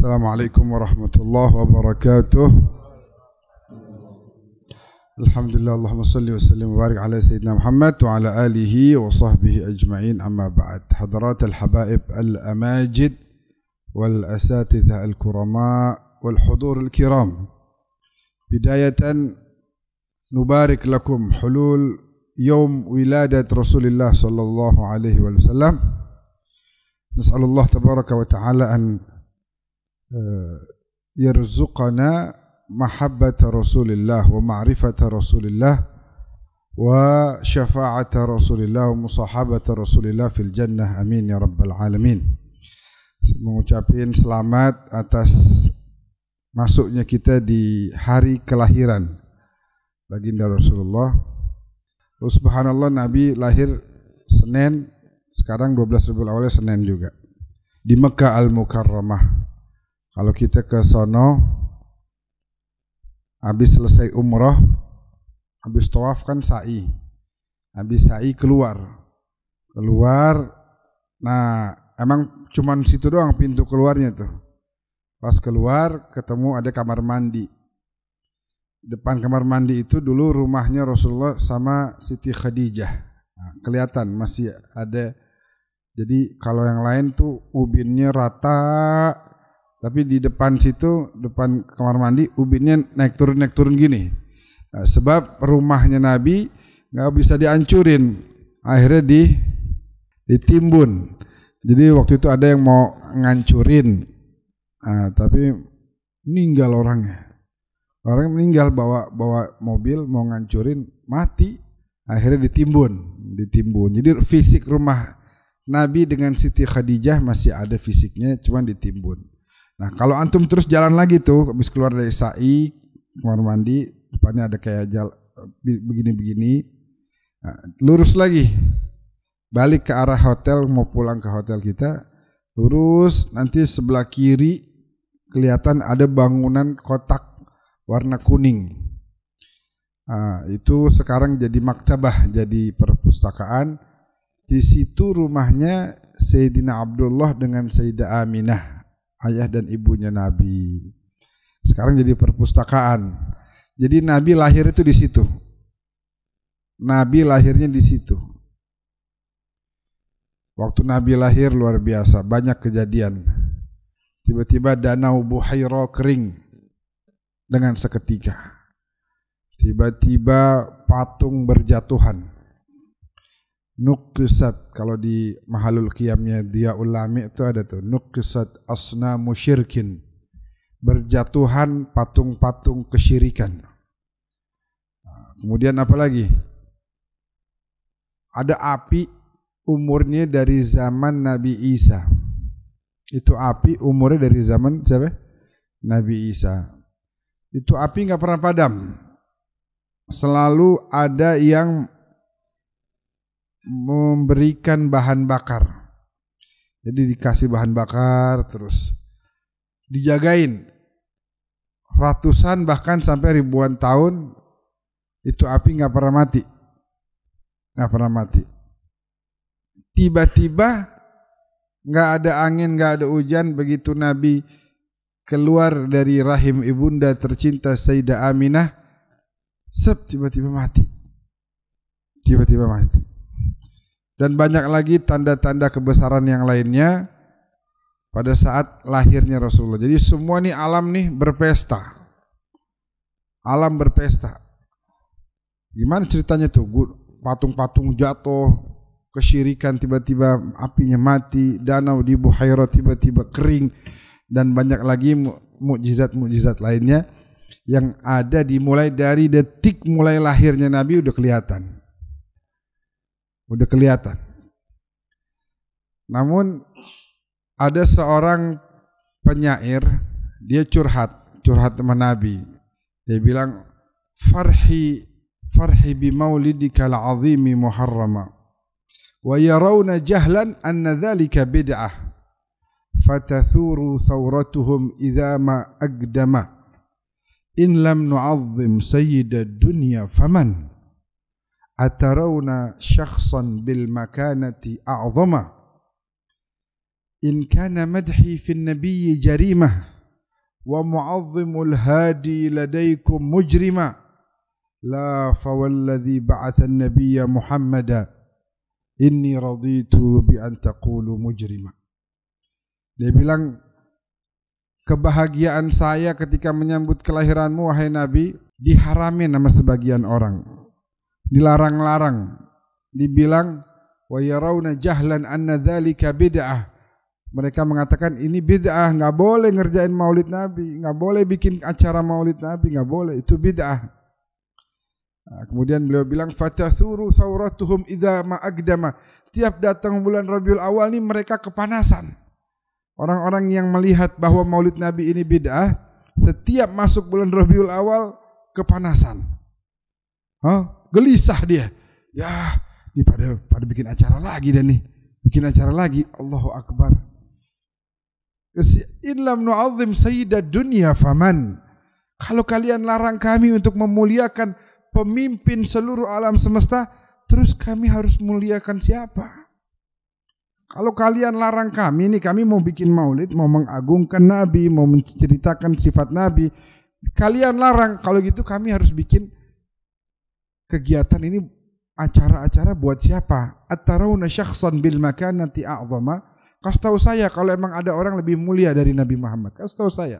Assalamualaikum warahmatullahi wabarakatuh. Alhamdulillah, Allahumma salli wa sallim wa barik ala Sayyidina Muhammad wa ala alihi wa sahbihi ajma'in, amma ba'd. Hadarat al-habaib al-amajid wal-asatidha al-kurama wal-hudur al-kiram, bidayatan nubarik lakum hulul yawm wiladat Rasulullah sallallahu alaihi wasallam. Nas'alullah tabaraka wa ta'ala an yarzuqana mahabbata Rasulillah wa ma'rifata Rasulillah wa syafa'ata Rasulillah wa musahabata Rasulillah fil jannah, amin ya rabbal alamin. Mengucapkan selamat atas masuknya kita di hari kelahiran baginda Rasulullah. Subhanallah, Nabi lahir Senin, sekarang 12 Rabiul Awal Senin juga, di Mekah Al-Mukarramah. Kalau kita ke sono, habis selesai umrah, habis tawaf kan sa'i, habis sa'i keluar. Nah emang cuman situ doang pintu keluarnya tuh. Pas keluar ketemu ada kamar mandi. Depan kamar mandi itu dulu rumahnya Rasulullah sama Siti Khadijah. Nah, kelihatan masih ada. Jadi kalau yang lain tuh ubinnya rata, tapi di depan situ, depan kamar mandi, ubinnya naik turun gini. Nah, sebab rumahnya Nabi nggak bisa dihancurin, akhirnya ditimbun. Jadi waktu itu ada yang mau ngancurin, tapi meninggal orangnya. Orangnya meninggal, bawa mobil mau ngancurin, mati. Akhirnya ditimbun. Jadi fisik rumah Nabi dengan Siti Khadijah masih ada fisiknya, cuma ditimbun. Nah kalau antum terus jalan lagi tuh, habis keluar dari sa'i, kamar mandi, depannya ada kayak begini-begini, nah, lurus lagi, balik ke arah hotel, mau pulang ke hotel kita, lurus, nanti sebelah kiri kelihatan ada bangunan kotak warna kuning. Nah, itu sekarang jadi maktabah, jadi perpustakaan. Di situ rumahnya Sayyidina Abdullah dengan Sayyidah Aminah, ayah dan ibunya Nabi. Sekarang jadi perpustakaan. Jadi Nabi lahir itu di situ. Nabi lahirnya di situ. Waktu Nabi lahir luar biasa, banyak kejadian. Tiba-tiba danau Buhaira kering dengan seketika. Tiba-tiba patung berjatuhan. Nuqisat, kalau di Mahalul Qiyamnya Diyaul Lami itu ada tuh, nuqisat asnamu syirkin, berjatuhan patung-patung kesyirikan. Kemudian apa lagi? Ada api umurnya dari zaman Nabi Isa. Itu api umurnya dari zaman siapa? Nabi Isa. Itu api nggak pernah padam. Selalu ada yang memberikan bahan bakar. Jadi dikasih bahan bakar, terus dijagain ratusan bahkan sampai ribuan tahun, itu api nggak pernah mati. Tiba-tiba nggak ada angin, nggak ada hujan, begitu Nabi keluar dari rahim ibunda tercinta Sayyidah Aminah, tiba-tiba mati. Dan banyak lagi tanda-tanda kebesaran yang lainnya pada saat lahirnya Rasulullah. Jadi semua nih alam nih berpesta. Alam berpesta. Gimana ceritanya tuh? Patung-patung jatuh, kesyirikan tiba-tiba apinya mati, danau di Buhaira tiba-tiba kering, dan banyak lagi mukjizat-mukjizat lainnya yang ada dimulai dari detik mulai lahirnya Nabi udah kelihatan. Namun ada seorang penyair, dia curhat sama Nabi. Dia bilang, farhi bi maulidika al-azimi muharrama wa yarawna jahlan anna dhalika bid'ah fatathuru thawratuhum idha ma aqdama in lam nu'azzim sayyidad dunya faman atarawna syakhsan bil makanati a'zama. in kana madhi fin nabiyyi jarimah wa mu'azzimul hadi ladaikum mujrima la fawalladhi ba'atha an-nabiyya Muhammada inni raditu bi an taqulu mujrima. Dia bilang, kebahagiaan saya ketika menyambut kelahiranmu wahai Nabi diharamin sama sebagian orang, dilarang-larang, dibilang wa yarawna jahlan anna dzalika bid'ah. Mereka mengatakan ini bid'ah, enggak boleh ngerjain Maulid Nabi, enggak boleh bikin acara Maulid Nabi, enggak boleh, itu bid'ah. Nah, kemudian beliau bilang fatathuru thawratuhum idza ma aqdama. Setiap datang bulan Rabiul Awal ini mereka kepanasan. Orang-orang yang melihat bahwa Maulid Nabi ini bid'ah, setiap masuk bulan Rabiul Awal kepanasan. Gelisah dia. Ya, ini pada bikin acara lagi dan nih. Bikin acara lagi. Allahu Akbar. In lam nu'azzim sayyidad dunya faman. Kalau kalian larang kami untuk memuliakan pemimpin seluruh alam semesta, terus kami harus muliakan siapa? Kalau kalian larang kami, nih kami mau bikin maulid, mau mengagungkan Nabi, mau menceritakan sifat Nabi, kalian larang, kalau gitu kami harus bikin kegiatan ini, acara-acara buat siapa? At-tarawna syakhsan bil makanati a'zama. Kasih tahu saya kalau emang ada orang lebih mulia dari Nabi Muhammad, kasih tahu saya,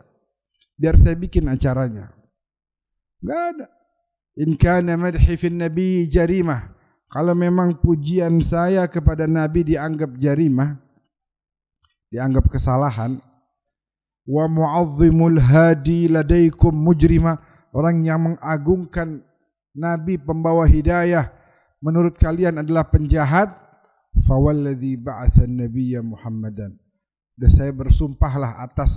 biar saya bikin acaranya. Enggak ada. In kana madhi fin nabi jarimah. Kalau memang pujian saya kepada Nabi dianggap jarimah, dianggap kesalahan, wa mu'azzimul hadi ladaikum mujrimah, orang yang mengagungkan Nabi pembawa hidayah menurut kalian adalah penjahat, fawalladzi ba'atha an-nabiyya Muhammadan. Dan saya bersumpahlah atas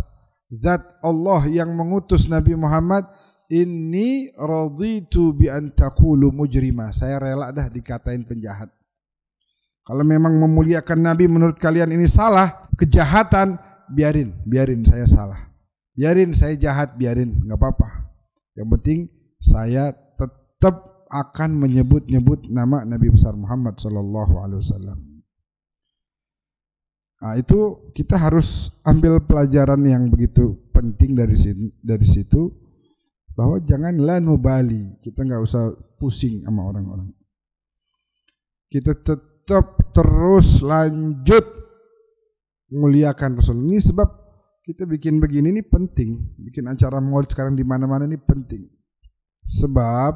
zat Allah yang mengutus Nabi Muhammad, inni raditu bi an taqulu mujrimah. Saya rela dah dikatain penjahat. Kalau memang memuliakan Nabi menurut kalian ini salah, kejahatan, biarin saya salah. Biarin saya jahat, biarin, enggak apa-apa. Yang penting saya tetap akan menyebut-nyebut nama Nabi besar Muhammad sallallahu alaihi wasallam. Nah, itu kita harus ambil pelajaran yang begitu penting dari situ. Bahwa jangan la nubali, kita nggak usah pusing sama orang-orang. Kita tetap terus lanjut muliakan Rasul. Ini sebab kita bikin begini ini penting, bikin acara maulid sekarang di mana-mana ini penting. Sebab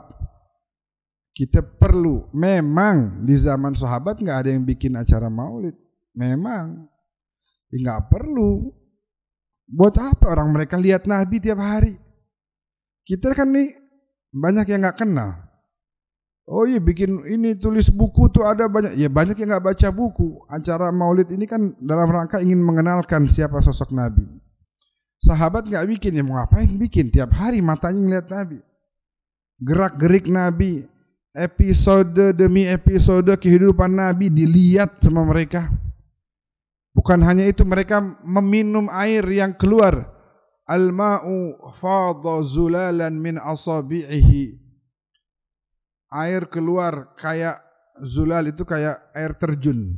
kita perlu, memang di zaman sahabat nggak ada yang bikin acara maulid, memang nggak perlu. Buat apa orang mereka lihat Nabi tiap hari? Kita kan nih banyak yang nggak kenal. Oh iya bikin ini tulis buku tuh ada banyak. Ya banyak yang nggak baca buku. Acara maulid ini kan dalam rangka ingin mengenalkan siapa sosok Nabi. Sahabat nggak bikin, ya mau ngapain bikin? Tiap hari matanya ngeliat Nabi. Gerak-gerik Nabi, episode demi episode kehidupan Nabi dilihat sama mereka. Bukan hanya itu, mereka meminum air yang keluar. Al-ma'u fadha zulalan min asabi'ihi. Air keluar kayak zulal, itu kayak air terjun.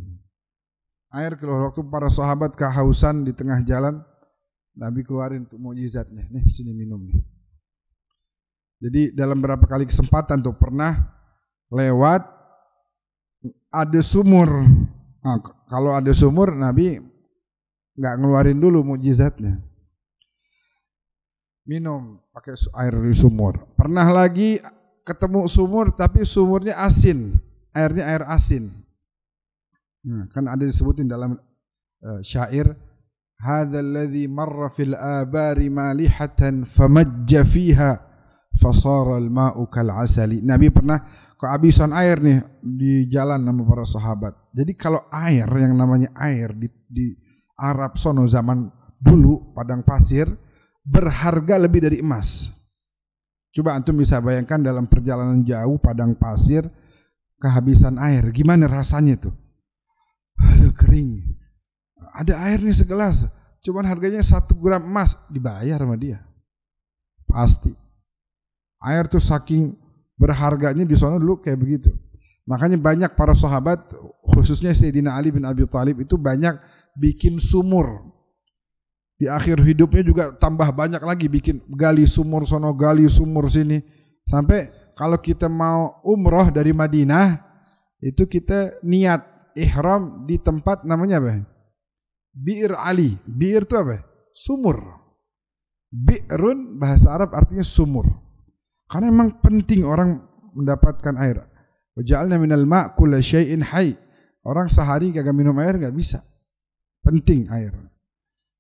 Air keluar waktu para sahabat kehausan di tengah jalan, Nabi keluarin untuk mukjizatnya. Nih sini minum nih. Jadi dalam berapa kali kesempatan tuh pernah lewat ada sumur. Nah, kalau ada sumur Nabi nggak ngeluarin dulu mukjizatnya. Minum pakai air dari sumur. Pernah lagi ketemu sumur tapi sumurnya asin, airnya air asin. Nah, kan ada disebutin dalam syair, hadzal ladzi marra fil abari malihatan famajja fiha fasara al-ma'u kal asali. Nabi pernah kehabisan air nih di jalan sama para sahabat. Jadi kalau air yang namanya air di Arab sono zaman dulu padang pasir berharga lebih dari emas. Coba antum bisa bayangkan dalam perjalanan jauh padang pasir kehabisan air, gimana rasanya tuh? Aduh kering. Ada air nih segelas, cuman harganya 1 gram emas, dibayar sama dia. Pasti. Air tuh saking berharganya di sana dulu kayak begitu. Makanya banyak para sahabat, khususnya Sayyidina Ali bin Abi Thalib itu banyak bikin sumur. Di akhir hidupnya juga tambah banyak lagi bikin gali sumur sono, gali sumur sini. Sampai kalau kita mau umroh dari Madinah, itu kita niat ihram di tempat namanya apa? Bi'r Ali. Bi'r itu apa? Sumur. Bi'run bahasa Arab artinya sumur. Karena memang penting orang mendapatkan air. Waja'alna minal ma' kulla syai'in hayy. Orang sehari kagak minum air enggak bisa. Penting air.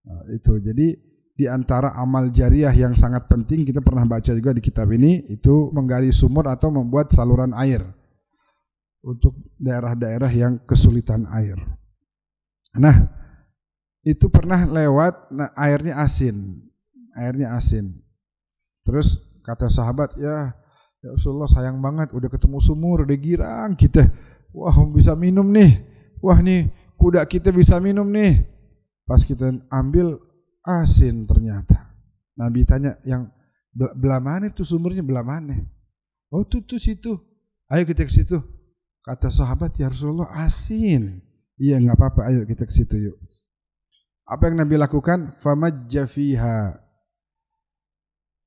Nah, itu jadi di antara amal jariah yang sangat penting, kita pernah baca juga di kitab ini, itu menggali sumur atau membuat saluran air untuk daerah-daerah yang kesulitan air. Nah, itu pernah lewat, nah, airnya asin. Terus kata sahabat, ya Rasulullah sayang banget, udah ketemu sumur, udah girang kita, wah bisa minum nih, wah nih kuda kita bisa minum nih. Pas kita ambil asin ternyata. Nabi tanya, yang belah mana itu sumurnya, belah mana? Oh tuh situ. Ayo kita ke situ. Kata sahabat, ya Rasulullah asin. Iya nggak apa-apa, ayo kita ke situ yuk. Apa yang Nabi lakukan? Famajja fiha.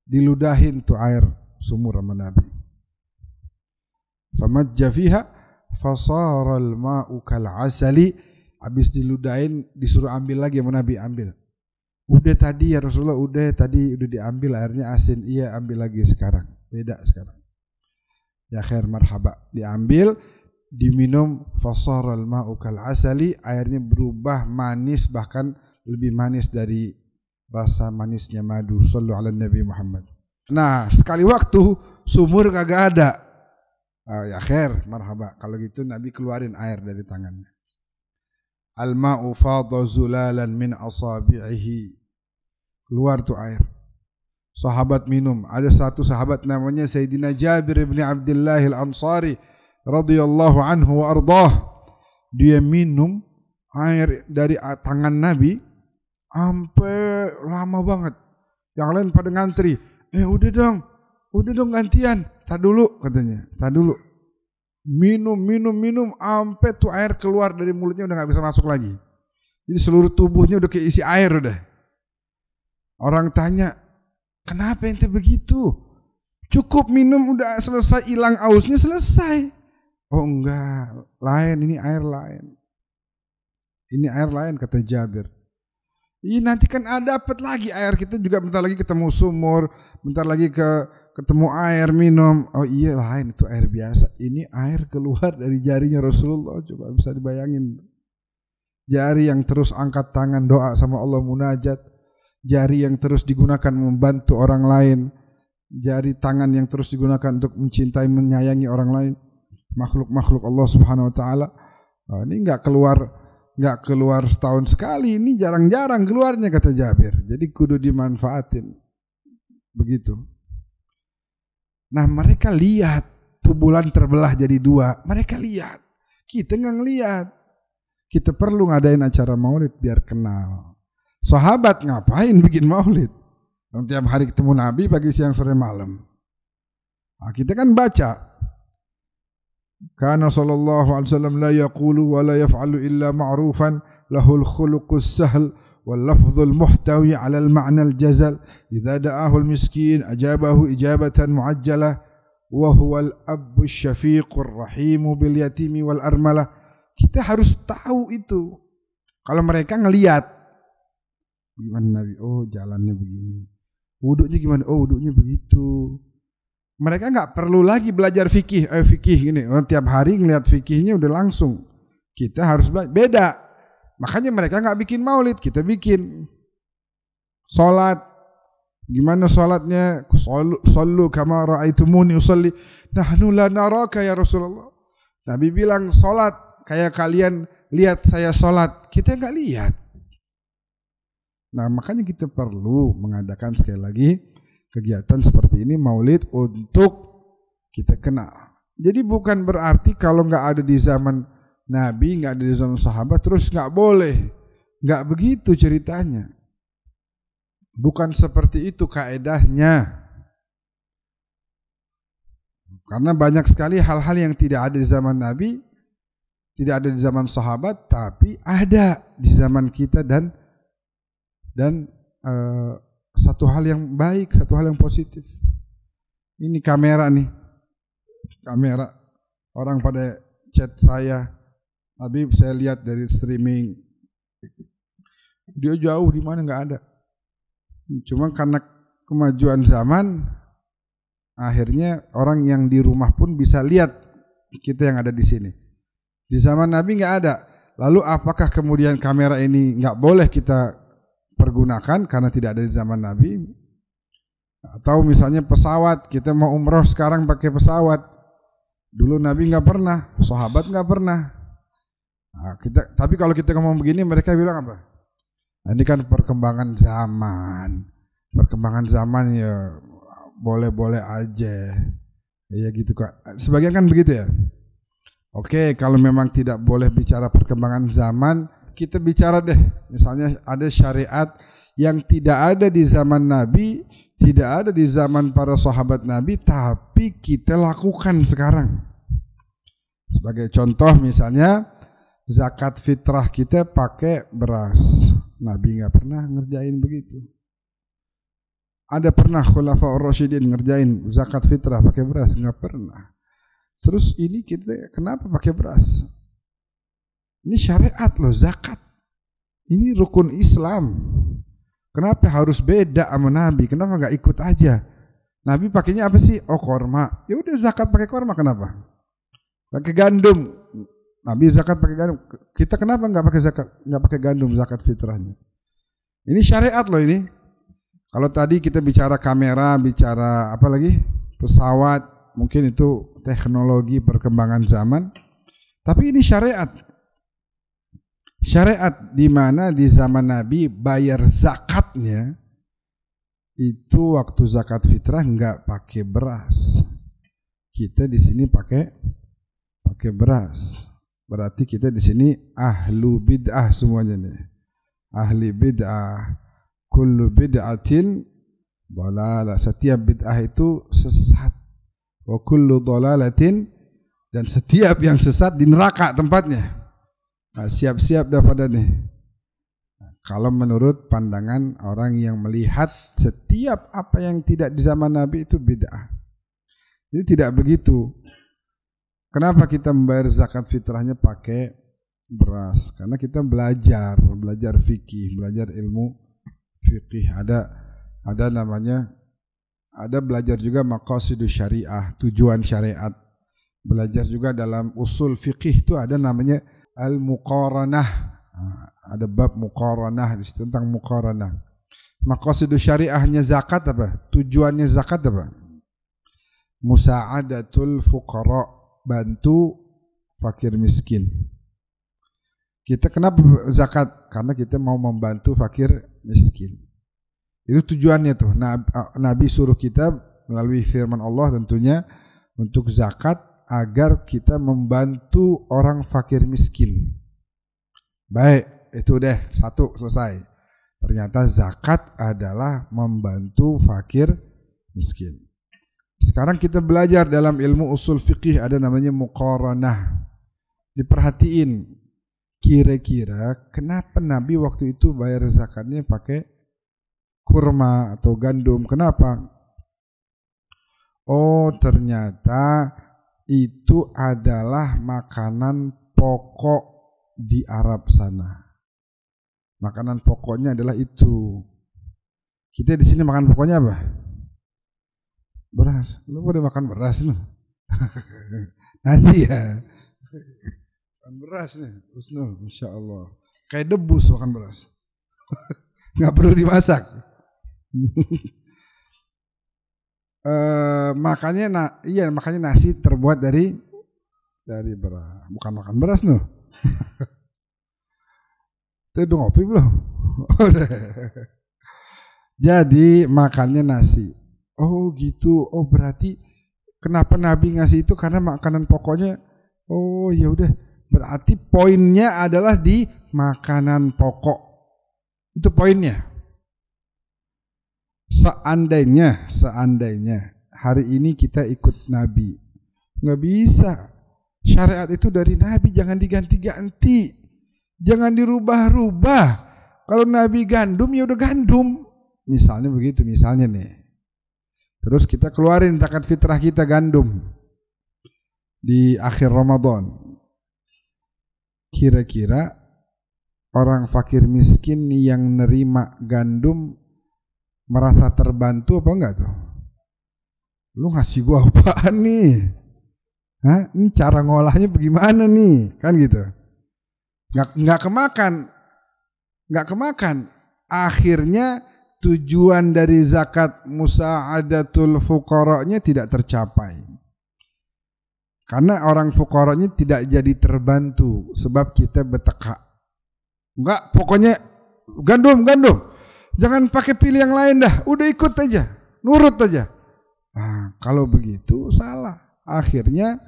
Diludahin tuh air sumur sama Nabi. Famajja fiha fasara al-ma'u kal asali. Habis diludahin disuruh ambil lagi sama Nabi, ambil. Udah tadi ya Rasulullah, udah diambil airnya asin. Iya, ambil lagi sekarang. Beda sekarang. Ya khair marhaba. Diambil, diminum, fasaral ma'u kal asali, airnya berubah manis, bahkan lebih manis dari rasa manisnya madu. Shallu ala Nabi Muhammad. Nah, sekali waktu sumur kagak ada. Ya khair marhaba. Kalau gitu Nabi keluarin air dari tangannya. Al-ma'u fadha zulalan min asabi'ihi. Keluar tuh air. Sahabat minum. Ada satu sahabat namanya Sayyidina Jabir bin Abdullah al-Ansari radhiyallahu anhu wa ardah. Dia minum air dari tangan Nabi sampai lama banget. Yang lain pada ngantri. Udah dong gantian. Tar dulu katanya. Tar dulu. Minum sampai tuh air keluar dari mulutnya udah nggak bisa masuk lagi. Jadi seluruh tubuhnya udah keisi air udah. Orang tanya, kenapa ente begitu? Cukup minum udah selesai, hilang ausnya selesai. Oh enggak, lain, ini air lain. Ini air lain kata Jabir. Nanti kan dapat lagi air, kita juga bentar lagi ketemu sumur, bentar lagi ketemu air minum. Oh iya lain, itu air biasa. Ini air keluar dari jarinya Rasulullah. Coba bisa dibayangin. Jari yang terus angkat tangan doa sama Allah munajat. Jari yang terus digunakan membantu orang lain. Jari tangan yang terus digunakan untuk mencintai, menyayangi orang lain. Makhluk-makhluk Allah Subhanahu Wa Taala. Ini nggak keluar setahun sekali. Ini jarang-jarang keluarnya kata Jabir. Jadi kudu dimanfaatin. Begitu. Nah mereka lihat tuh bulan terbelah jadi dua. Mereka lihat. Kita nggak ngelihat. Kita perlu ngadain acara maulid biar kenal. Sahabat ngapain bikin maulid? Yang tiap hari ketemu Nabi pagi siang sore malam. Nah, kita kan baca. Kana sallallahu alaihi wasallam la yaqulu wa la yaf'alu illa ma'rufan lahul khuluqus sahl wal lafzul muhtawi 'ala al ma'na al jazal idza da'ahu al miskin ajabahu ijabatan mu'ajjalah wa huwa al abbu syafiqur rahim bil yatimi wal armalah. Kita harus tahu itu. Kalau mereka ngelihat gimana Nabi, oh jalannya begini. Wuduknya gimana? Oh wuduknya begitu. Mereka nggak perlu lagi belajar fikih, fikih gini. Tiap hari ngelihat fikihnya udah langsung. Kita harus belajar. Beda. Makanya mereka nggak bikin maulid, kita bikin. Salat, gimana salatnya? Sallu kama ra'aitumuni usalli. Nahnu la naraka ya Rasulullah. Nabi bilang salat kayak kalian lihat saya salat. Kita nggak lihat. Nah makanya kita perlu mengadakan sekali lagi kegiatan seperti ini maulid untuk kita kenal. Jadi bukan berarti kalau nggak ada di zaman Nabi, nggak ada di zaman sahabat terus nggak boleh. Nggak begitu ceritanya. Bukan seperti itu kaedahnya. Karena banyak sekali hal-hal yang tidak ada di zaman Nabi tidak ada di zaman sahabat, tapi ada di zaman kita dan satu hal yang baik, satu hal yang positif. Ini kamera nih, kamera orang pada chat saya, Habib saya lihat dari streaming, dia jauh di mana nggak ada. Cuma karena kemajuan zaman, akhirnya orang yang di rumah pun bisa lihat kita yang ada di sini. Di zaman Nabi nggak ada. Lalu apakah kemudian kamera ini nggak boleh kita pergunakan karena tidak ada di zaman Nabi? Atau misalnya pesawat, kita mau umroh sekarang pakai pesawat. Dulu Nabi nggak pernah, sahabat nggak pernah. Nah, tapi kalau kita ngomong begini, mereka bilang apa? Nah, ini kan perkembangan zaman. Perkembangan zaman ya boleh-boleh aja. Ya gitu Kak. Sebagian kan begitu ya. Oke, kalau memang tidak boleh bicara perkembangan zaman, kita bicara deh. Misalnya ada syariat yang tidak ada di zaman Nabi, tidak ada di zaman para sahabat Nabi, tapi kita lakukan sekarang. Sebagai contoh misalnya, zakat fitrah kita pakai beras. Nabi nggak pernah ngerjain begitu. Ada pernah Khulafaur Rasyidin ngerjain zakat fitrah pakai beras? Nggak pernah. Terus ini kita kenapa pakai beras? Ini syariat loh, zakat. Ini rukun Islam. Kenapa harus beda sama Nabi? Kenapa nggak ikut aja? Nabi pakainya apa sih? Oh korma. Ya udah zakat pakai korma, kenapa? Pakai gandum. Nabi zakat pakai gandum. Kita kenapa nggak pakai zakat? Nggak pakai gandum zakat fitrahnya? Ini syariat loh ini. Kalau tadi kita bicara kamera, bicara apa lagi? Pesawat, mungkin itu teknologi perkembangan zaman. Tapi ini syariat. Syariat di mana di zaman Nabi bayar zakatnya itu waktu zakat fitrah nggak pakai beras. Kita di sini pakai beras. Berarti kita di sini ahlu bid'ah semuanya nih. Ahli bid'ah. Kullu bid'atin dhalalah. Setiap bid'ah itu sesat. Wa kullu dhalalatin, dan setiap yang sesat di neraka tempatnya. Nah, siap-siap dah pada nih. Kalau menurut pandangan orang yang melihat setiap apa yang tidak di zaman Nabi itu bid'ah. Jadi tidak begitu. Kenapa kita membayar zakat fitrahnya pakai beras? Karena kita belajar fikih, belajar ilmu fikih. Ada namanya, ada belajar juga maqasidus syariah, tujuan syariat. Belajar juga dalam usul fikih itu ada namanya al-muqaranah. Ada bab muqaranah di situ tentang muqaranah. Maqasidus syariahnya zakat apa? Tujuannya zakat apa? Musa'adatul fuqara, bantu fakir miskin. Kita kenapa zakat? Karena kita mau membantu fakir miskin. Itu tujuannya tuh. Nabi suruh kita melalui firman Allah tentunya untuk zakat agar kita membantu orang fakir miskin. Baik, itu deh, satu selesai. Ternyata zakat adalah membantu fakir miskin. Sekarang kita belajar dalam ilmu usul fikih ada namanya muqaranah. Diperhatiin. Kira-kira kenapa Nabi waktu itu bayar zakatnya pakai kurma atau gandum? Kenapa? Oh, ternyata itu adalah makanan pokok di Arab sana. Makanan pokoknya adalah itu. Kita di sini makan pokoknya apa? Beras. Lu pada makan beras lu? Nasi ya. Makan beras nih, Husnul, Masya Allah. Kayak debus makan beras. Nggak perlu dimasak. Makanya nasi terbuat dari beras. Bukan makan beras loh. Itu udah ngopi belum? Jadi makannya nasi. Oh gitu. Oh berarti kenapa Nabi ngasih itu karena makanan pokoknya. Oh ya udah. Berarti poinnya adalah di makanan pokok. Itu poinnya. Seandainya hari ini kita ikut Nabi, nggak bisa. Syariat itu dari Nabi, jangan diganti-ganti, jangan dirubah-rubah. Kalau Nabi gandum, ya udah gandum. Misalnya begitu, misalnya nih. Terus kita keluarin zakat fitrah kita gandum di akhir Ramadan. Kira-kira orang fakir miskin yang nerima gandum merasa terbantu apa enggak tuh? Lu ngasih gua apaan nih? Hah? Ini cara ngolahnya bagaimana nih? Kan gitu. Nggak kemakan. Akhirnya tujuan dari zakat musa'adatul fuqara'nya tidak tercapai. Karena orang fuqara'nya tidak jadi terbantu sebab kita beteka. Enggak, pokoknya gandum. Jangan pakai pilih yang lain dah, udah ikut aja, nurut aja. Nah, kalau begitu salah. Akhirnya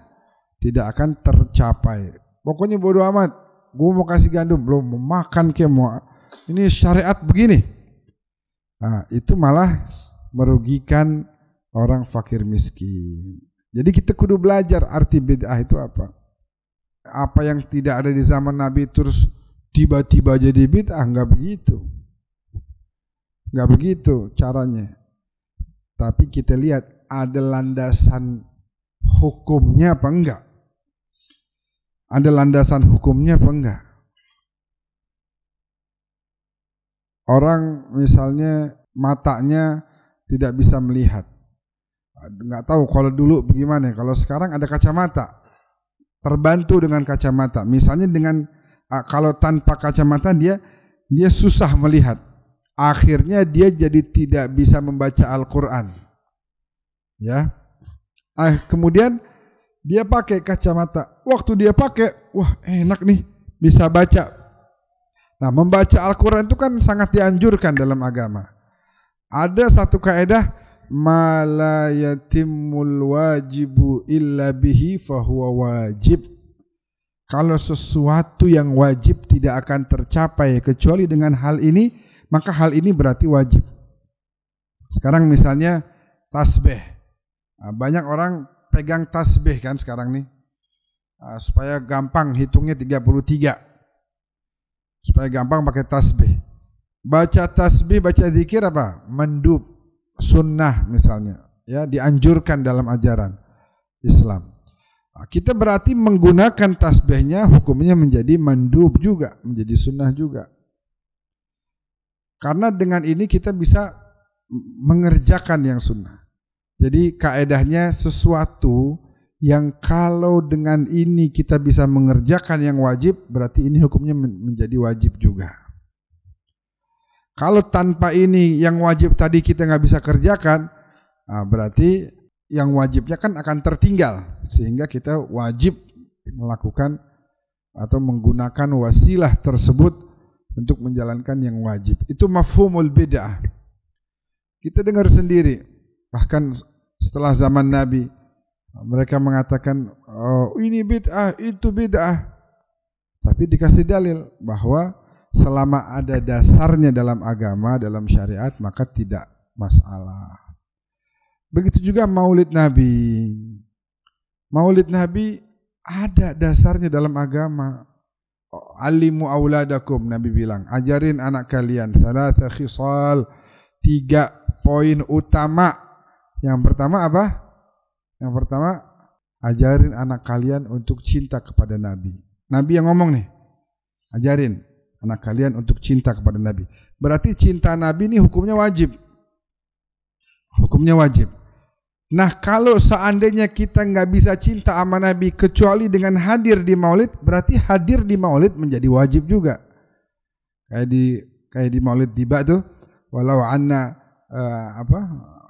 tidak akan tercapai. Pokoknya bodo amat, gue mau kasih gandum, belum mau makan mau. Ini syariat begini. Nah, itu malah merugikan orang fakir miskin. Jadi kita kudu belajar arti bid'ah itu apa. Apa yang tidak ada di zaman Nabi terus tiba-tiba jadi bid'ah, enggak begitu. Enggak begitu caranya. Tapi kita lihat ada landasan hukumnya apa enggak? Ada landasan hukumnya apa enggak? Orang misalnya matanya tidak bisa melihat. Enggak tahu kalau dulu bagaimana. Kalau sekarang ada kacamata. Terbantu dengan kacamata. Misalnya dengan kalau tanpa kacamata dia susah melihat. Akhirnya dia jadi tidak bisa membaca Al-Qur'an. Ya. Kemudian dia pakai kacamata. Waktu dia pakai, wah enak nih, bisa baca. Nah, membaca Al-Qur'an itu kan sangat dianjurkan dalam agama. Ada satu kaidah, ma la yatimmul wajibu illa bihi fahuwa wajib. Kalau sesuatu yang wajib tidak akan tercapai kecuali dengan hal ini, maka hal ini berarti wajib. Sekarang misalnya tasbih. Banyak orang pegang tasbih kan sekarang nih. Supaya gampang hitungnya 33. Supaya gampang pakai tasbih. Baca tasbih, baca zikir apa? Mandub, sunnah misalnya. Ya, dianjurkan dalam ajaran Islam. Kita berarti menggunakan tasbihnya hukumnya menjadi mandub juga, menjadi sunnah juga. Karena dengan ini kita bisa mengerjakan yang sunnah. Jadi kaedahnya sesuatu yang kalau dengan ini kita bisa mengerjakan yang wajib, berarti ini hukumnya menjadi wajib juga. Kalau tanpa ini yang wajib tadi kita nggak bisa kerjakan, berarti yang wajibnya kan akan tertinggal. Sehingga kita wajib melakukan atau menggunakan wasilah tersebut untuk menjalankan yang wajib. Itu mafhumul bid'ah. Kita dengar sendiri, bahkan setelah zaman Nabi, mereka mengatakan, oh, ini bid'ah, itu bid'ah. Tapi dikasih dalil bahwa selama ada dasarnya dalam agama, dalam syariat, maka tidak masalah. Begitu juga maulid Nabi. Maulid Nabi ada dasarnya dalam agama. Alimu auladakum, Nabi bilang, ajarin anak kalian thalatha khisal, 3 poin utama. Yang pertama apa? Yang pertama, ajarin anak kalian untuk cinta kepada Nabi. Nabi yang ngomong nih, ajarin anak kalian untuk cinta kepada Nabi. Berarti cinta Nabi ini hukumnya wajib. Hukumnya wajib. Nah, kalau seandainya kita nggak bisa cinta sama Nabi kecuali dengan hadir di maulid, berarti hadir di maulid menjadi wajib juga. Kayak di maulid tiba tuh, walau anna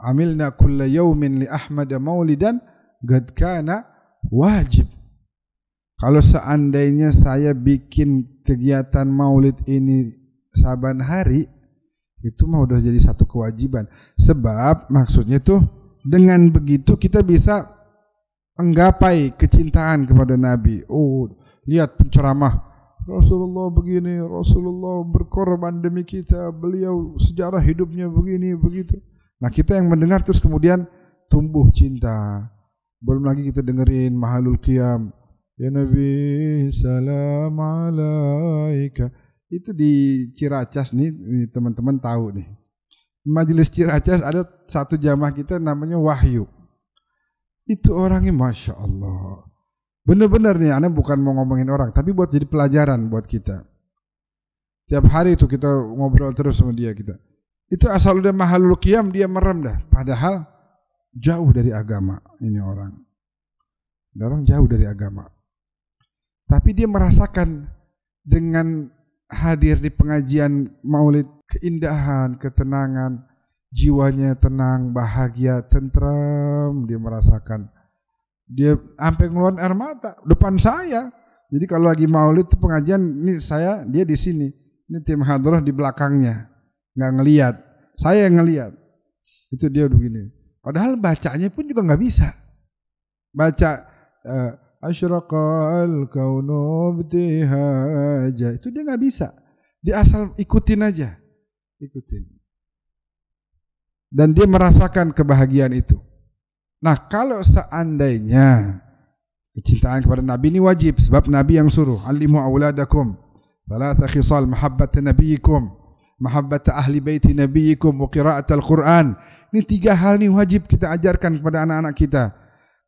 amilna kulla yaumin li Ahmad maulidan qad kana wajib. Kalau seandainya saya bikin kegiatan maulid ini saban hari, itu mah udah jadi satu kewajiban. Sebab maksudnya tuh dengan begitu kita bisa menggapai kecintaan kepada Nabi. Oh, lihat penceramah Rasulullah begini, Rasulullah berkorban demi kita, beliau sejarah hidupnya begini begitu. Nah, kita yang mendengar terus kemudian tumbuh cinta. Belum lagi kita dengerin Mahalul Qiyam, Ya Nabi salam alaika. Itu di Ciracas nih teman-teman tahu nih. Majelis Ciracas ada satu jamaah kita namanya Wahyu. Itu orangnya Masya Allah. Bener-bener nih, Anda bukan mau ngomongin orang, tapi buat jadi pelajaran buat kita. Tiap hari itu kita ngobrol terus sama dia kita. Itu asal udah mahalul qiyam dia merem dah. Padahal jauh dari agama ini orang. Orang jauh dari agama. Tapi dia merasakan dengan hadir di pengajian maulid keindahan, ketenangan, jiwanya tenang, bahagia, tentram, dia merasakan. Dia sampai ngeluarin air mata depan saya. Jadi kalau lagi maulid pengajian ini saya, dia di sini. Ini tim hadrah di belakangnya. Nggak ngelihat. Saya yang ngelihat. Itu dia begini. Padahal bacanya pun juga nggak bisa. Baca asyraqal kaunu btihaja. Itu dia nggak bisa. Dia asal ikutin aja. Ikutin. Dan dia merasakan kebahagiaan itu. Nah, kalau seandainya kecintaan kepada Nabi ini wajib, sebab Nabi yang suruh, alimu auladakum thalatha khisal mahabbata nabiyikum, mahabbata ahli baiti nabiyikum, wa qira'atal Qur'an. Ini 3 hal ini wajib kita ajarkan kepada anak-anak kita.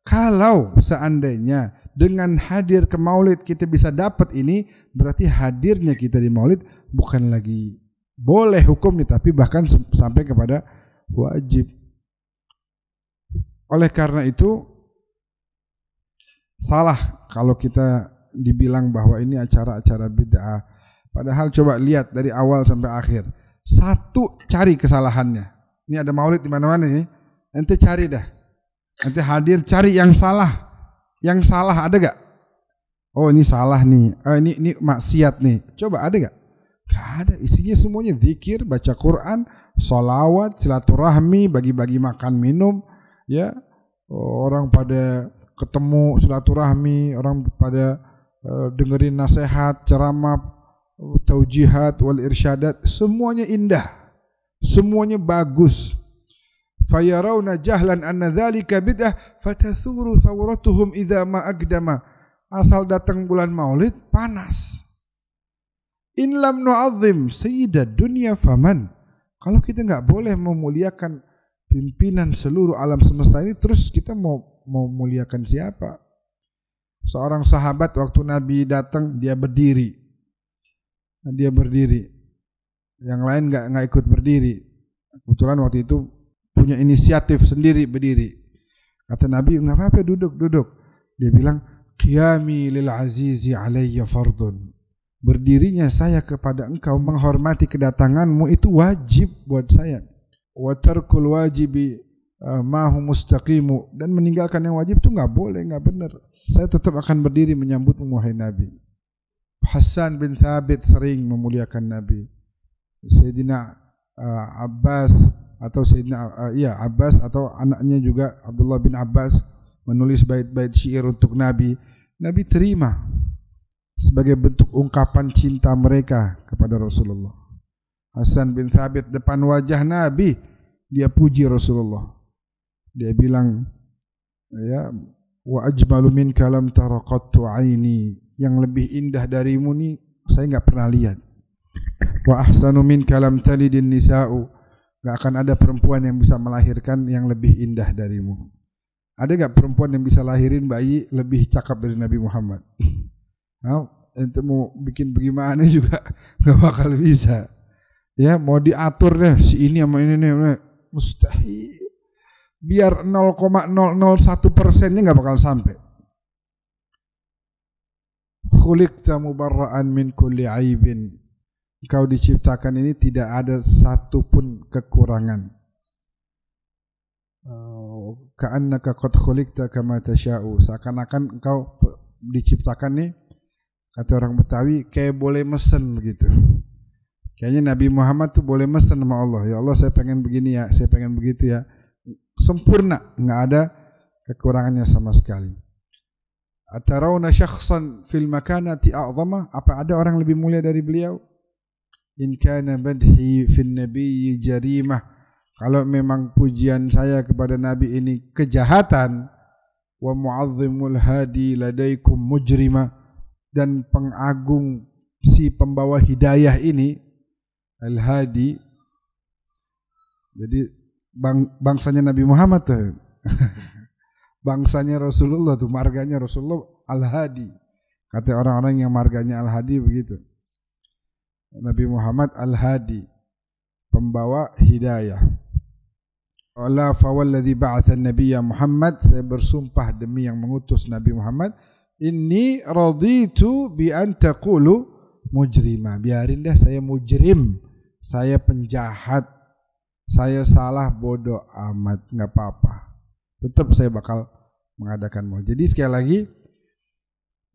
Kalau seandainya dengan hadir ke maulid kita bisa dapat ini, berarti hadirnya kita di maulid bukan lagi boleh hukumnya, tapi bahkan sampai kepada wajib. Oleh karena itu salah kalau kita dibilang bahwa ini acara-acara bid'ah. Padahal coba lihat dari awal sampai akhir. Satu, cari kesalahannya. Ini ada maulid di mana-mana nih. Ente cari dah. Ente hadir cari yang salah. Yang salah ada gak? Oh ini salah nih. Ini maksiat nih. Coba ada gak? Gak ada. Isinya semuanya zikir, baca Quran, sholawat, silaturahmi, bagi-bagi makan minum. Ya, orang pada ketemu silaturahmi, orang pada dengerin nasihat, ceramah, taujihat wal irsyadat, semuanya indah, semuanya bagus. Fayarawna jahlan anna dzalika bid'ah fatathuru thawratuhum idza ma aqdama. Asal datang bulan Maulid panas. In lam nu'azzim sayyidad dunya faman. Kalau kita enggak boleh memuliakan pimpinan seluruh alam semesta ini, terus kita mau muliakan siapa? Seorang sahabat waktu Nabi datang dia berdiri. Dia berdiri. Yang lain enggak ikut berdiri. Kebetulan waktu itu punya inisiatif sendiri berdiri. Kata Nabi, enggak apa-apa, duduk. Dia bilang, qiyami lil azizi alayya fardun. Berdirinya saya kepada engkau, menghormati kedatanganmu itu wajib buat saya. Wa tarkul wajibi mahu mustaqimu, dan meninggalkan yang wajib itu enggak boleh, enggak benar. Saya tetap akan berdiri menyambutmu wahai Nabi. Hasan bin Thabit sering memuliakan Nabi. Sayyidina Abbas atau Sayyidina Abbas atau anaknya juga Abdullah bin Abbas menulis bait-bait syair untuk Nabi. Nabi terima sebagai bentuk ungkapan cinta mereka kepada Rasulullah. Hasan bin Thabit depan wajah Nabi dia puji Rasulullah. Dia bilang, ya, wa ajmalu minka lam tara qattu aini. Yang lebih indah darimu nih saya enggak pernah lihat. Wa ahsanu minka lam talidin nisa'u. Enggak akan ada perempuan yang bisa melahirkan yang lebih indah darimu. Ada enggak perempuan yang bisa lahirin bayi lebih cakep dari Nabi Muhammad? Nah, ente mau bikin bagaimana juga enggak bakal bisa. Ya, mau diatur deh si ini sama ini mustahil. Biar 0,001%-nya enggak bakal sampai. Khuliqta mubarra'an min kulli aibin. Engkau diciptakan ini tidak ada satu pun kekurangan. Ka'annaka qad khuliqta kama tasha'u. Seakan-akan engkau diciptakan nih, kata orang Betawi, kayak boleh mesen begitu. Kayaknya Nabi Muhammad tuh boleh mesen sama Allah. Ya Allah, saya pengen begini ya, saya pengen begitu ya. Sempurna, enggak ada kekurangannya sama sekali. Atarawna syakhsan fil makanati a'zama? Apa ada orang lebih mulia dari beliau? In kana badhi fin nabiyyi jarimah. Kalau memang pujian saya kepada Nabi ini kejahatan, wa mu'azzimul hadi ladaikum mujrima, dan pengagung si pembawa hidayah ini al-hadi. Jadi bangsanya Nabi Muhammad tuh. Bangsanya Rasulullah tuh, marganya Rasulullah al-hadi. Kata orang-orang yang marganya al-hadi begitu. Nabi Muhammad al-hadi, pembawa hidayah. Allah fawalladzi ba'atha an-nabiyya Muhammad, saya bersumpah demi yang mengutus Nabi Muhammad, inni raditu bi an taqulu mujrima. Biarin deh saya mujrim, saya penjahat, saya salah, bodoh amat, enggak apa-apa. Tetap saya bakal mengadakan maulid. Jadi sekali lagi,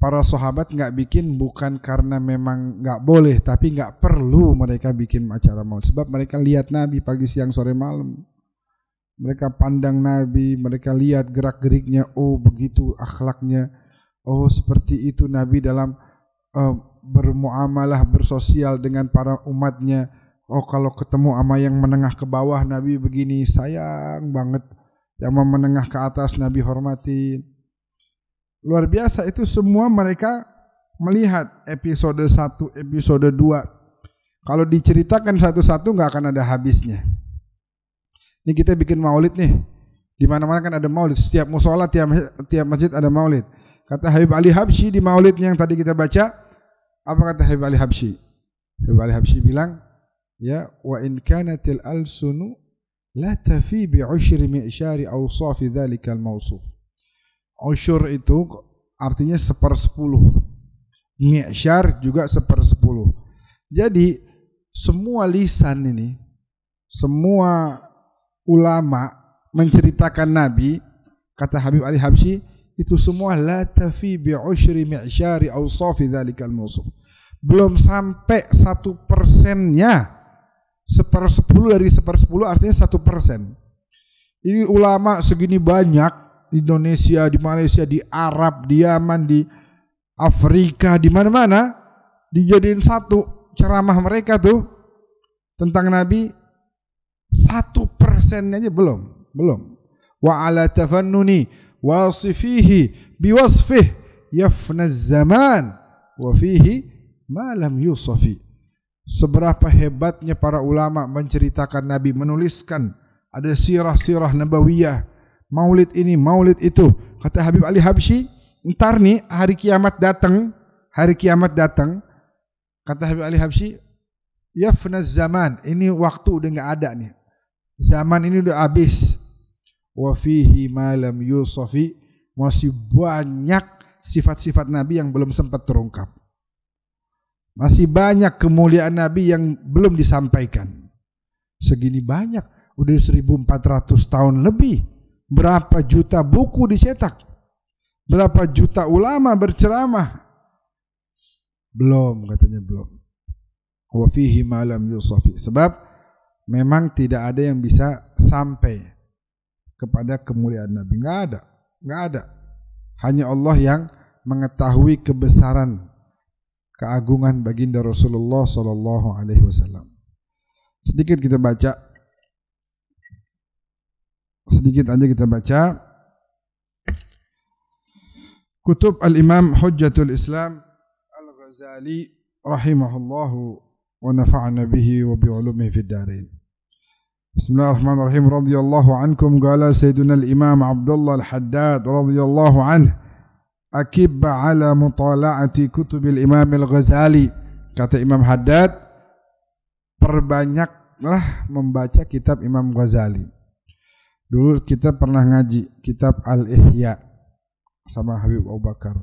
para sahabat enggak bikin bukan karena memang enggak boleh, tapi enggak perlu mereka bikin acara maulid. Sebab mereka lihat Nabi pagi, siang, sore, malam. Mereka pandang Nabi, mereka lihat gerak-geriknya, oh begitu akhlaknya, oh seperti itu Nabi dalam bermuamalah, bersosial dengan para umatnya. Oh kalau ketemu sama yang menengah ke bawah Nabi begini, sayang banget. Yang menengah ke atas Nabi hormatin. Luar biasa itu semua mereka melihat episode 1, episode 2. Kalau diceritakan satu-satu nggak akan ada habisnya. Ini kita bikin maulid nih, di mana-mana kan ada maulid, setiap musola, tiap masjid ada maulid. Kata Habib Ali Habsyi di maulidnya yang tadi kita baca, apa kata Habib Ali Habsyi? Habib Ali Habsyi bilang, ya wa in kanatil alsunu la tafi bi usyri mi'syari awsafi dzalikal mawsuf. Usyur itu artinya 1/10. Mi'syar juga 1/10. Jadi semua lisan ini, semua ulama menceritakan Nabi, kata Habib Ali Habsyi, itu semua la tafi bi usyri mi'syari awsafi dzalikal mawsuf. Belum sampai 1%-nya. 1/10 dari 1/10 artinya 1%. Ini ulama segini banyak di Indonesia, di Malaysia, di Arab, di Yaman, di Afrika, di mana-mana dijadiin satu ceramah mereka tuh tentang Nabi, 1%-nya aja belum. Wa ala tafannuni wasifihi biwasfih yafna zaman wa fihi ma lam yusafi. Seberapa hebatnya para ulama menceritakan Nabi, menuliskan, ada sirah-sirah nabawiyah, maulid ini, maulid itu. Kata Habib Ali Habsyi, ntar nih hari kiamat datang, kata Habib Ali Habsyi, yafna zaman, ini waktu udah enggak ada nih. Zaman ini udah habis. Wa fihi ma lam yusafi, masih banyak sifat-sifat Nabi yang belum sempat terungkap. Masih banyak kemuliaan Nabi yang belum disampaikan. Segini banyak, udah 1400 tahun lebih. Berapa juta buku dicetak? Berapa juta ulama berceramah? Belum, katanya belum. Wa fihi ma lam yusafi. Sebab memang tidak ada yang bisa sampai kepada kemuliaan Nabi. Enggak ada. Hanya Allah yang mengetahui kebesaran, keagungan baginda Rasulullah sallallahu alaihi wasallam. Sedikit aja kita baca kutub Al-Imam Hujjatul Islam Al-Ghazali rahimahullahu wa nafa'ana bihi wa bi'ulumihi fid darain. Bismillahirrahmanirrahim. Radhiyallahu ankum qala Sayyiduna al-Imam Abdullah al-Haddad radhiyallahu anhu akibba ala mutala'ati kutubil Imam al-Ghazali. Kata Imam Haddad, perbanyaklah membaca kitab Imam Ghazali. Dulu kita pernah ngaji kitab Al-Ihya sama Habib Abu Bakar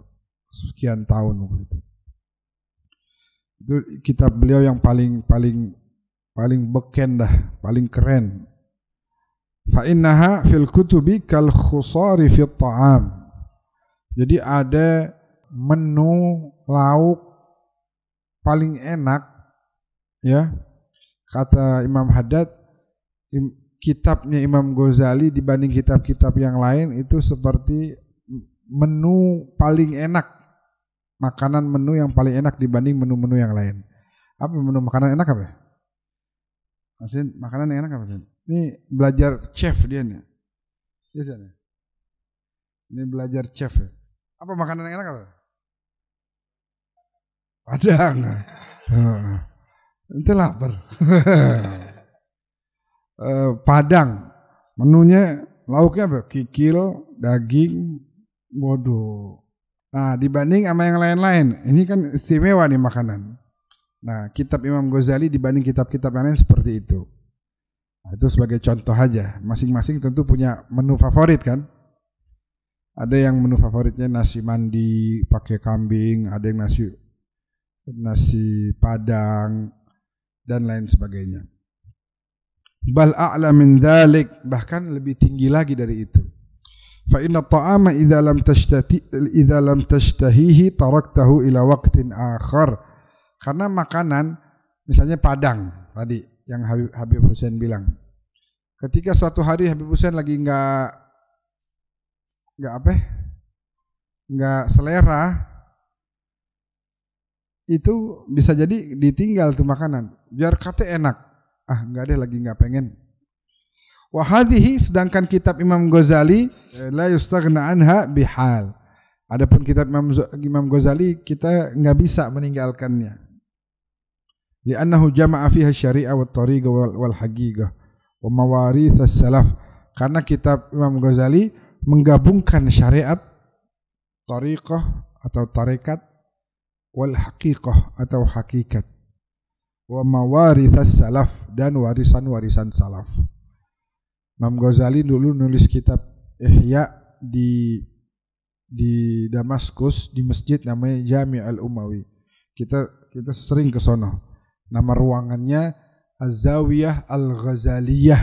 sekian tahun begitu. Itu kitab beliau yang paling beken dah, paling keren. Fa innaha fil kutubi kal khusari fit ta'am. Jadi ada menu lauk paling enak, ya. Kata Imam Haddad, kitabnya Imam Ghazali dibanding kitab-kitab yang lain itu seperti menu paling enak, makanan menu yang paling enak dibanding menu-menu yang lain. Apa menu makanan enak apa? Maksudnya makanan yang enak apa? Ini belajar chef dia nih. Biasanya. Ini belajar chef ya. Apa makanan yang enak apa? Padang. Nanti lapar. Padang. Menunya lauknya apa? Kikil, daging, waduh. Nah, dibanding sama yang lain-lain, ini kan istimewa nih makanan. Nah, kitab Imam Ghazali dibanding kitab-kitab yang lain seperti itu. Nah, itu sebagai contoh aja. Masing-masing tentu punya menu favorit kan. Ada yang menu favoritnya nasi mandi pakai kambing, ada yang nasi padang dan lain sebagainya. Bal a'la min dzalik, bahkan lebih tinggi lagi dari itu. Fa inna ta'ama idza lam tashtahihi taraktahu ila waqtin akhar. Karena makanan misalnya padang tadi yang Habib Hussein bilang. Ketika suatu hari Habib Hussein lagi enggak selera, itu bisa jadi ditinggal tuh makanan. Biar kata enak. Enggak ada lagi, enggak pengen. Wa hadhihi, sedangkan kitab Imam Ghazali la yustaghna anha bihal. Adapun kitab Imam Ghazali kita enggak bisa meninggalkannya. Li'annahu jama'a fiha syari'a wat tariqa wal haqiqah wa mawarith as-salaf. Karena kitab Imam Ghazali menggabungkan syariat, tariqah atau tarekat, wal haqiqah atau hakikat, wa mawarithas salaf, dan warisan-warisan salaf. Imam Ghazali dulu nulis kitab Ihya di Damaskus, di masjid namanya Jami' al-Umawi. Kita sering ke sono. Nama ruangannya Az-Zawiyah Al-Ghazaliyah,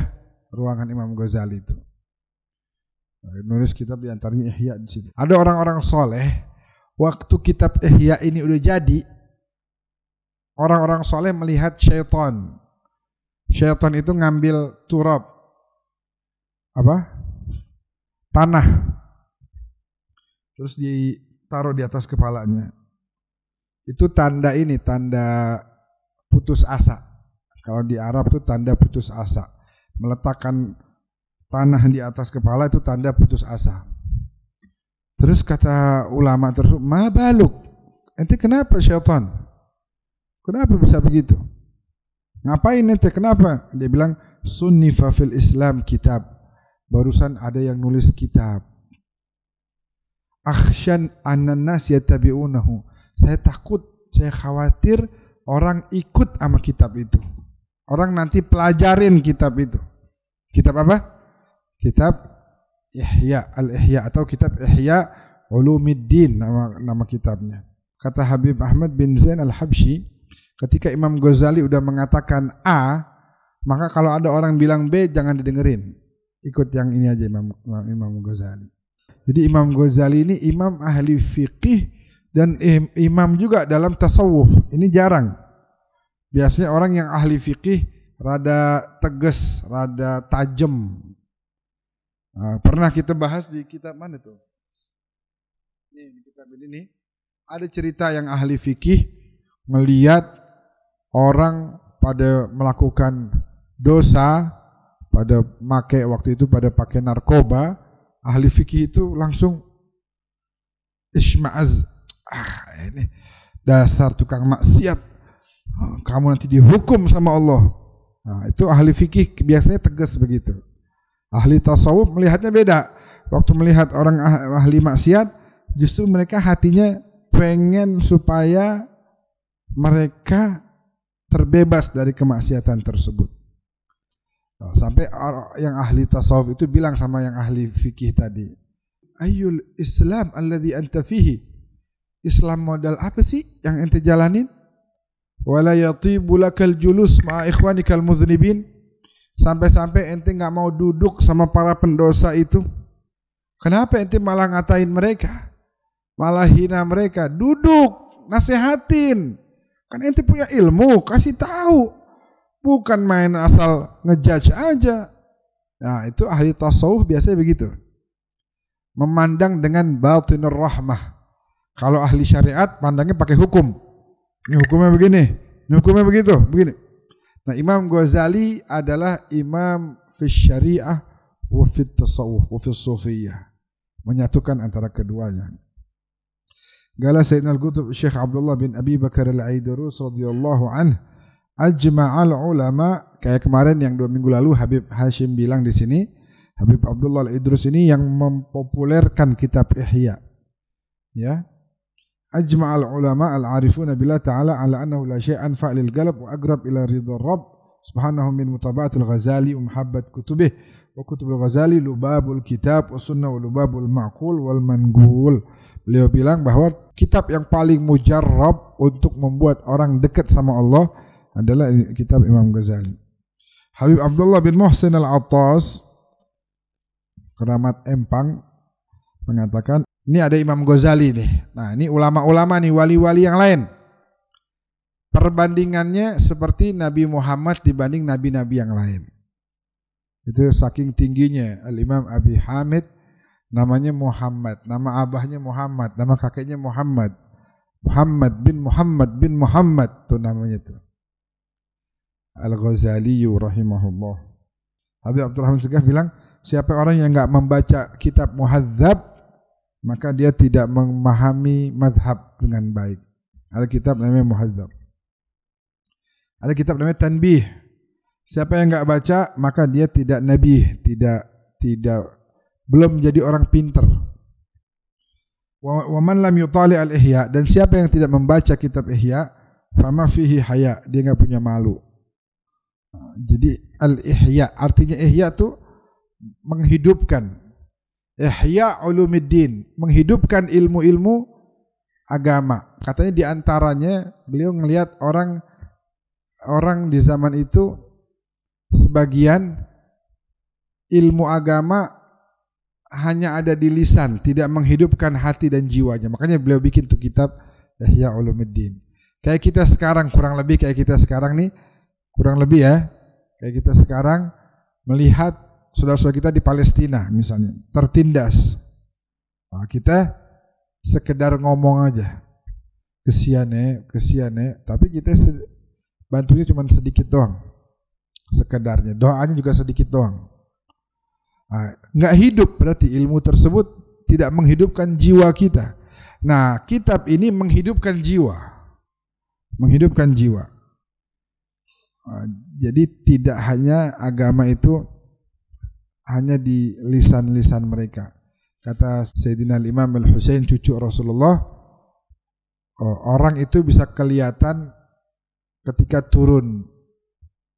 ruangan Imam Ghazali itu. Nulis kitab di antaranya Ihya di situ. Ada orang-orang soleh, waktu kitab Ihya ini udah jadi, orang-orang soleh melihat syaitan. Syaitan itu ngambil turab, tanah, terus ditaruh di atas kepalanya. Itu tanda putus asa. Kalau di Arab itu tanda putus asa. Meletakkan tanah di atas kepala itu tanda putus asa. Terus kata ulama tersebut, ma baluk, ente kenapa syaitan? Kenapa bisa begitu? Ngapain ente, kenapa? Dia bilang, sunnifa fil Islam kitab. Barusan ada yang nulis kitab. Akhsyan annan nas yattabi'unahu. Saya takut, saya khawatir orang ikut sama kitab itu. Orang nanti pelajarin kitab itu. Kitab apa? Kitab Ihya, Al-Ihya, atau kitab Ihya Ulumuddin, nama kitabnya. Kata Habib Ahmad bin Zain Al-Habsyi, ketika Imam Ghazali udah mengatakan A, maka kalau ada orang bilang B jangan didengerin. Ikut yang ini aja Imam Ghazali. Jadi Imam Ghazali ini imam ahli fiqih dan imam juga dalam tasawuf. Ini jarang. Biasanya orang yang ahli fiqih rada tegas, rada tajam. Nah, pernah kita bahas di kitab mana tuh? Ini di kitab ini nih. Ada cerita yang ahli fikih melihat orang pada melakukan dosa, pada pakai narkoba, ahli fikih itu langsung isma'az. Ini dasar tukang maksiat. Kamu nanti dihukum sama Allah. Nah, itu ahli fikih biasanya tegas begitu. Ahli tasawuf melihatnya beda. Waktu melihat orang ahli maksiat, justru mereka hatinya pengen supaya mereka terbebas dari kemaksiatan tersebut. Sampai yang ahli tasawuf itu bilang sama yang ahli fikih tadi, ayyul Islam alladhi anta fihi. Islam model apa sih yang ente jalanin? Wala yatibu lakal julus ma'a ikhwanikal mudhnibin. Sampai-sampai ente nggak mau duduk sama para pendosa itu. Kenapa ente malah ngatain mereka? Malah hina mereka. Duduk, nasihatin. Kan ente punya ilmu, kasih tahu. Bukan main asal ngejudge aja. Nah, itu ahli tasawuf biasanya begitu. Memandang dengan batinur rahmah. Kalau ahli syariat pandangnya pakai hukum. Ini hukumnya begini, ini hukumnya begini. Nah, Imam Ghazali adalah imam fi syariah wa fi tasawuf wa fi sufiyah. menyatukan antara keduanya. Qala Sayyidina al-Qutb Syekh Abdullah bin Abi Bakar al-Aidrus radhiyallahu anhu, ajma'al ulama, kayak kemarin yang 2 minggu lalu Habib Hashim bilang di sini, Habib Abdullah al-Idrus ini yang mempopulerkan kitab Ihya. Ya. Ajma'al ulama al-arifuna billah ta'ala ala annahu la syai'an fa'lil qalb wa aqrab ila ridha rabb subhanahu min mutaba'atil Ghazali wa muhabbat kutubih wa kutubul Ghazali lubabul kitab wa sunnah wa lubabul ma'qul wal manqul. Beliau bilang bahwa kitab yang paling mujarrab untuk membuat orang dekat sama Allah adalah kitab Imam Ghazali. Habib Abdullah bin Muhsin Al-Attas, keramat Empang, mengatakan, ini ada Imam Ghazali nih. Nah, ini ulama-ulama nih, wali-wali yang lain. Perbandingannya seperti Nabi Muhammad dibanding nabi-nabi yang lain. Itu saking tingginya. Al-Imam Abi Hamid namanya Muhammad, nama abahnya Muhammad, nama kakeknya Muhammad. Muhammad bin Muhammad itu namanya itu. Al-Ghazali rahimahullah. Habib Abdurrahman Segaf bilang, siapa orang yang enggak membaca kitab Muhadzab, maka dia tidak memahami mazhab dengan baik. Ada kitab namanya Muhadzab. Ada kitab namanya Tanbih. Siapa yang enggak baca, maka dia tidak nabi, belum menjadi orang pintar. Wa man lam yutali al-Ihya, dan siapa yang tidak membaca kitab Ihya, fama fihi haya, dia enggak punya malu. Jadi al-Ihya, artinya Ihya itu menghidupkan. Ihya Ulumuddin, menghidupkan ilmu-ilmu agama. Katanya di antaranya beliau ngelihat orang di zaman itu sebagian ilmu agama hanya ada di lisan, tidak menghidupkan hati dan jiwanya. Makanya beliau bikin tuh kitab Ihya Ulumuddin. Kayak kita sekarang, kurang lebih kayak kita sekarang nih, kurang lebih ya, kayak kita sekarang melihat saudara-saudara kita di Palestina misalnya tertindas. Nah, kita sekedar ngomong aja, kesian tapi kita bantunya cuma sedikit doang, sekedarnya, doanya juga sedikit doang. Nah, nggak hidup, berarti ilmu tersebut tidak menghidupkan jiwa kita. Nah, kitab ini menghidupkan jiwa. Nah, jadi tidak hanya agama itu hanya di lisan-lisan mereka. Kata Sayyidina Imam Al-Husain, cucu Rasulullah, orang itu bisa kelihatan ketika turun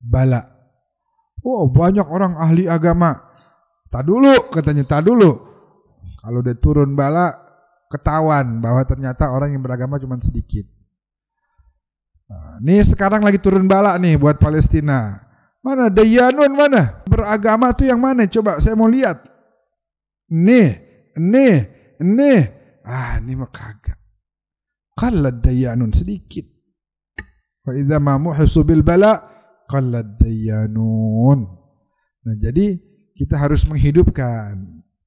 bala. Oh, banyak orang ahli agama. Tak dulu, katanya, tak dulu. Kalau dia turun bala, ketahuan bahwa ternyata orang yang beragama cuma sedikit. Nah, nih sekarang lagi turun bala nih buat Palestina. Mana Dayanun, mana beragama tuh yang mana? Coba saya mau lihat. Nih. Ini mah kagak. Qallad Dayanun, sedikit. Wa idza ma muhisu bil bala qallad Dayanun. Nah, jadi kita harus menghidupkan,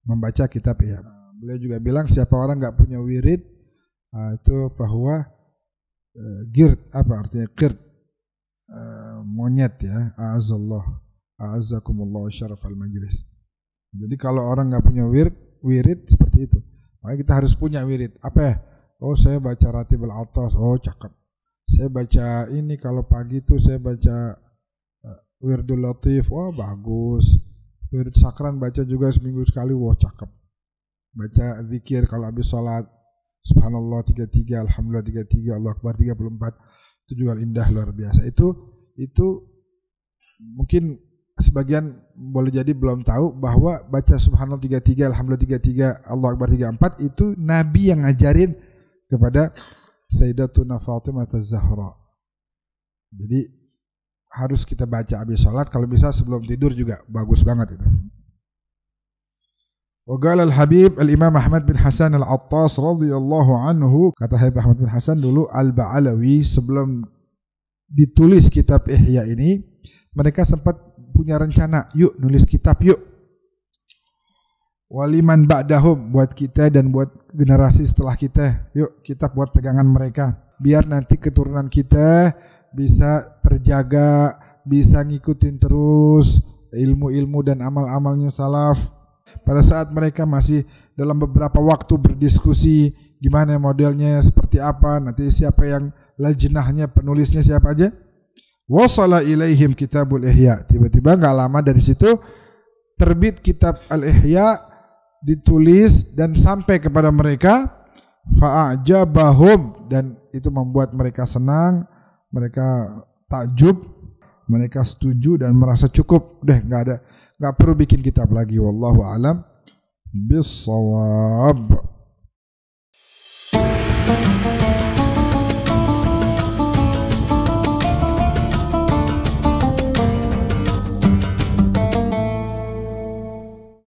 membaca kitab ya. Beliau juga bilang siapa orang enggak punya wirid, itu fahuwa girt, apa artinya girt? Monyet ya, a'azzakumullah syarafal majlis. Jadi kalau orang nggak punya wirid seperti itu, maka kita harus punya wirid. Apa ya? Oh, saya baca Ratibul Atas, oh cakep. Saya baca ini kalau pagi itu saya baca Wirdul Latif, oh bagus. Wirid Sakran baca juga seminggu sekali, wah cakep. Baca zikir kalau habis sholat, Subhanallah 33, Alhamdulillah 33, Allah Akbar 34. Itu juga indah, luar biasa. Itu mungkin sebagian boleh jadi belum tahu bahwa baca Subhanallah 33, Alhamdulillah 33, Allah Akbar 34 itu Nabi yang ngajarin kepada Sayyidatuna Fatimah Az-Zahra. Jadi harus kita baca habis sholat, kalau bisa sebelum tidur juga bagus banget itu. Wa qala al-Habib al-Imam Ahmad bin Hasan al-Attas radhiyallahu anhu, kata Habib Ahmad bin Hasan dulu Al-Ba'alawi, sebelum ditulis kitab Ihya ini, mereka sempat punya rencana, yuk nulis kitab yuk. Waliman ba'dahum, buat kita dan buat generasi setelah kita, yuk kitab buat pegangan mereka, biar nanti keturunan kita bisa terjaga, bisa ngikutin terus ilmu-ilmu dan amal-amalnya salaf. Pada saat mereka masih dalam beberapa waktu berdiskusi gimana modelnya, seperti apa, nanti siapa yang lajnahnya, penulisnya siapa aja. Wasala ilaihim kitabul ihya. Tiba-tiba nggak lama dari situ terbit kitab al-ihya, ditulis dan sampai kepada mereka. Fa'ajabahum, dan itu membuat mereka senang, mereka takjub, mereka setuju dan merasa cukup. Nggak perlu bikin kitab lagi. Wallahu a'lam bissawab.